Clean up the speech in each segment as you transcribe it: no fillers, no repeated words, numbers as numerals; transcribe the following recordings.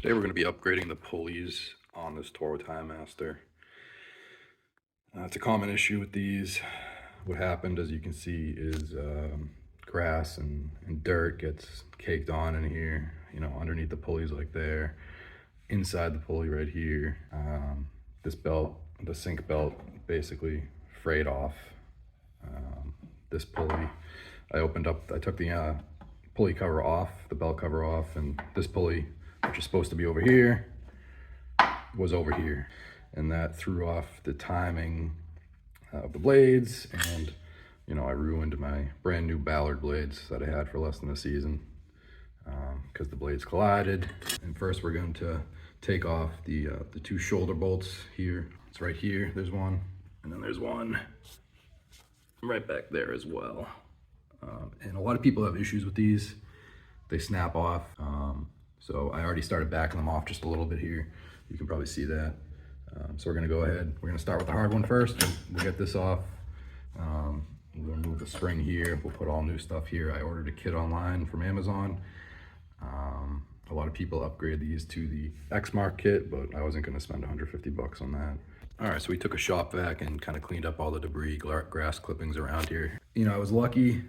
Today we're going to be upgrading the pulleys on this Toro Timemaster. It's a common issue with these. What happened, as you can see, is grass and dirt gets caked on in here, you know, underneath the pulleys like there, inside the pulley right here. This belt, the sync belt, basically frayed off. This pulley, I took the pulley cover off, the belt cover off, and this pulley, which is supposed to be over here, was over here. And that threw off the timing of the blades, and you know, I ruined my brand new Ballard blades that I had for less than a season because the blades collided. And first we're going to take off the two shoulder bolts here. It's right here, there's one, and then there's one right back there as well. And a lot of people have issues with these. They snap off. So I already started backing them off just a little bit here. You can probably see that. So we're gonna go ahead. We're gonna start with the hard one first. We'll get this off. We'll remove the spring here. We'll put all new stuff here. I ordered a kit online from Amazon. A lot of people upgrade these to the X-Mark kit, but I wasn't gonna spend 150 bucks on that. All right, so we took a shop vac and kind of cleaned up all the debris, grass clippings around here. You know, I was lucky.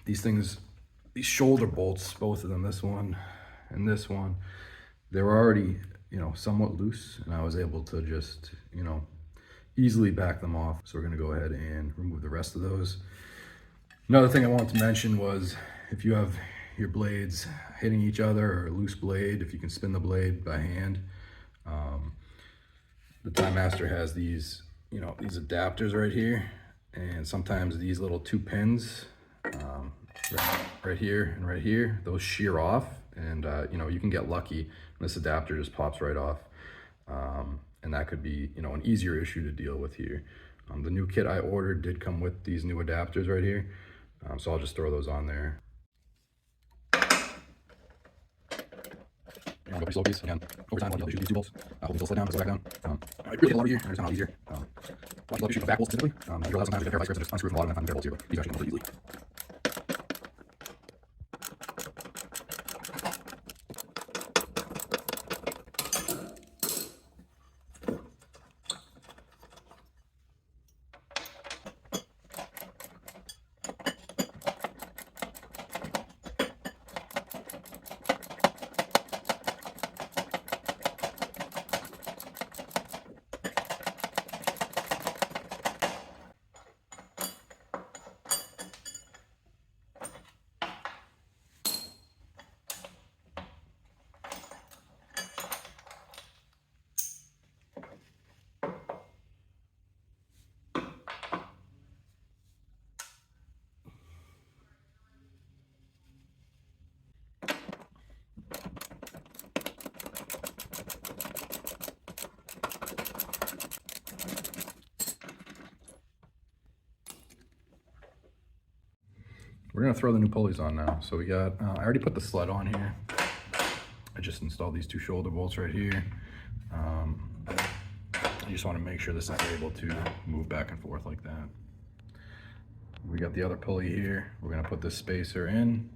These shoulder bolts, both of them, this one and this one, they were already, you know, somewhat loose, and I was able to just, you know, easily back them off. So we're gonna go ahead and remove the rest of those. Another thing I wanted to mention was if you have your blades hitting each other, or a loose blade, if you can spin the blade by hand, the Timemaster has these, you know, these adapters right here, and sometimes these little two pins, right here and right here, those shear off, and you know, you can get lucky and this adapter just pops right off, and that could be, you know, an easier issue to deal with here. The new kit I ordered did come with these new adapters right here, so I'll just throw those on there. Go pretty slow, please. Again, over time, I'll be able to shoot these two bolts. Hold the slow down, slow back down. I really get a lot easier. I understand a lot easier. A lot of people shoot the back bolts typically. You realize sometimes you get pair vice versa, just unscrew from a lot of them and find bolts here, but these actually come pretty easily. We're gonna throw the new pulleys on now. So we got, I already put the sled on here. I just installed these two shoulder bolts right here. I just wanna make sure this is able to move back and forth like that. We got the other pulley here. We're gonna put this spacer in.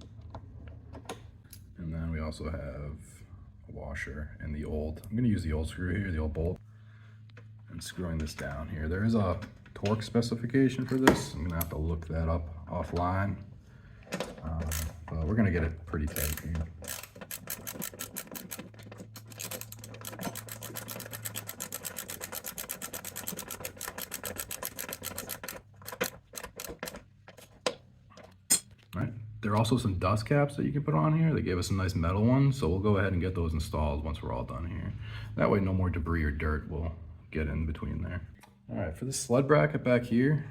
And then we also have a washer and I'm gonna use the old screw here, the old bolt, and screwing this down here. There is a torque specification for this. I'm gonna have to look that up offline. But we're gonna get it pretty tight here. All right, there are also some dust caps that you can put on here. They gave us some nice metal ones, so we'll go ahead and get those installed once we're all done here. That way no more debris or dirt will get in between there. All right, for the sled bracket back here,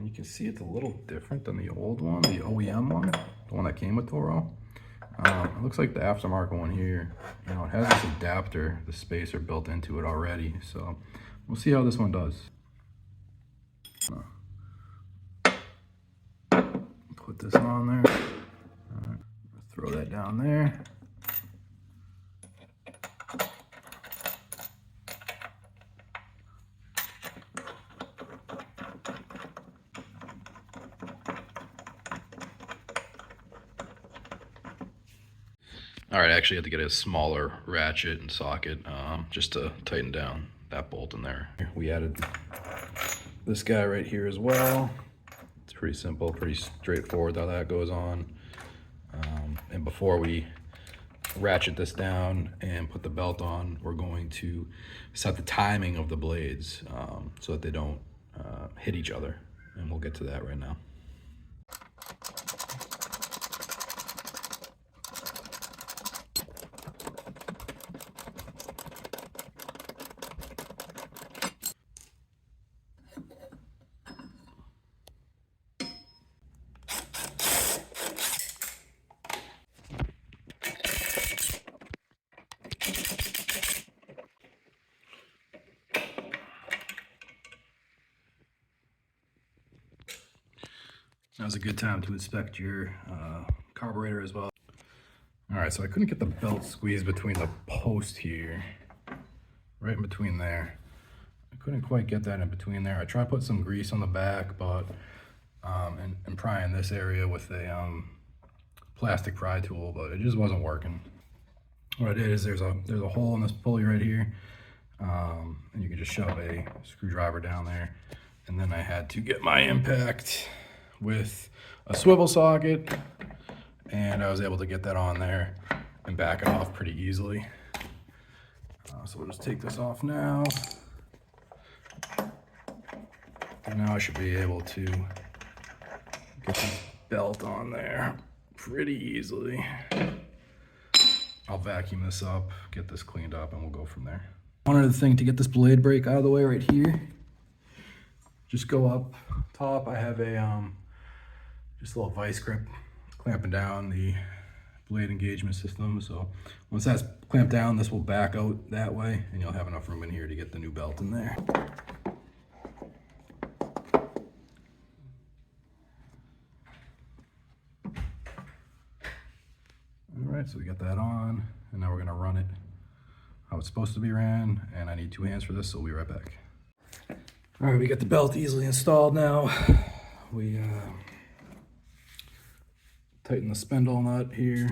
you can see it's a little different than the old one, the OEM one, the one that came with Toro. It looks like the aftermarket one here, you know, it has this adapter, the spacer built into it already. So we'll see how this one does. Put this on there. Throw that down there. All right, I actually had to get a smaller ratchet and socket just to tighten down that bolt in there. We added this guy right here as well. It's pretty simple, pretty straightforward how that goes on. And before we ratchet this down and put the belt on, we're going to set the timing of the blades so that they don't hit each other. And we'll get to that right now. Now's a good time to inspect your carburetor as well. All right, so I couldn't get the belt squeezed between the post here, right in between there. I couldn't quite get that in between there. I tried putting some grease on the back, but and prying this area with a plastic pry tool, but it just wasn't working. What I did is there's a hole in this pulley right here, and you can just shove a screwdriver down there. And then I had to get my impact with a swivel socket, and I was able to get that on there and back it off pretty easily. So we'll just take this off now. And now I should be able to get the belt on there pretty easily. I'll vacuum this up, get this cleaned up, and we'll go from there. One other thing to get this blade brake out of the way right here, just go up top. I have a just a little vice grip clamping down the blade engagement system. So once that's clamped down, this will back out that way, and you'll have enough room in here to get the new belt in there. All right, so we got that on, and now we're gonna run it how it's supposed to be ran, and I need 2 hands for this, so we'll be right back. All right, we got the belt easily installed now. We tighten the spindle nut here.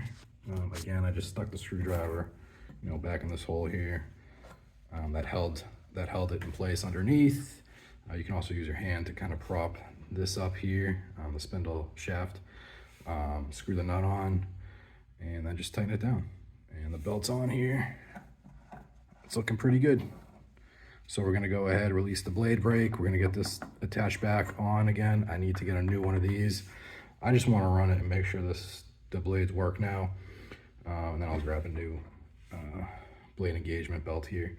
Again, I just stuck the screwdriver, back in this hole here. That held it in place underneath. You can also use your hand to kind of prop this up here on the spindle shaft. Screw the nut on, and then just tighten it down. And the belt's on here. It's looking pretty good. So we're gonna go ahead, release the blade brake. We're gonna get this attached back on again. I need to get a new one of these. I just wanna run it and make sure the blades work now. And then I'll grab a new blade engagement belt here.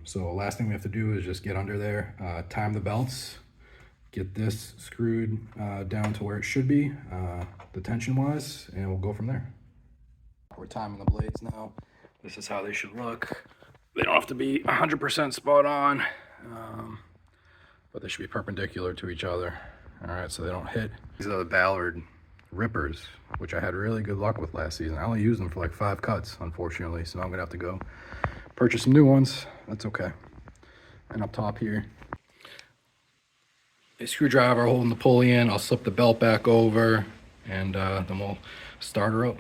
So last thing we have to do is just get under there, time the belts, get this screwed down to where it should be, the tension wise, and we'll go from there. We're timing the blades now. This is how they should look. They don't have to be 100% spot on, but they should be perpendicular to each other. All right, so they don't hit. These are the Ballard rippers, which I had really good luck with last season. I only used them for like 5 cuts, unfortunately, so I'm gonna have to go purchase some new ones. That's okay. And up top here, a screwdriver holding the pulley in. I'll slip the belt back over, and then we'll start her up.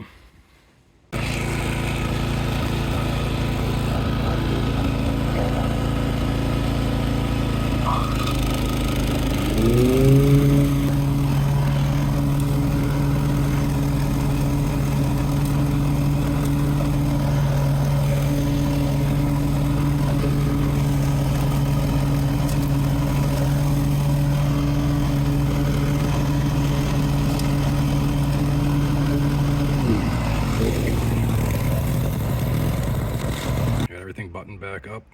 Got everything buttoned back up.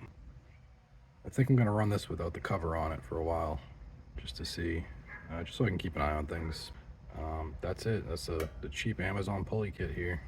I think I'm gonna run this without the cover on it for a while, just to see, just so I can keep an eye on things. That's it. That's the cheap Amazon pulley kit here.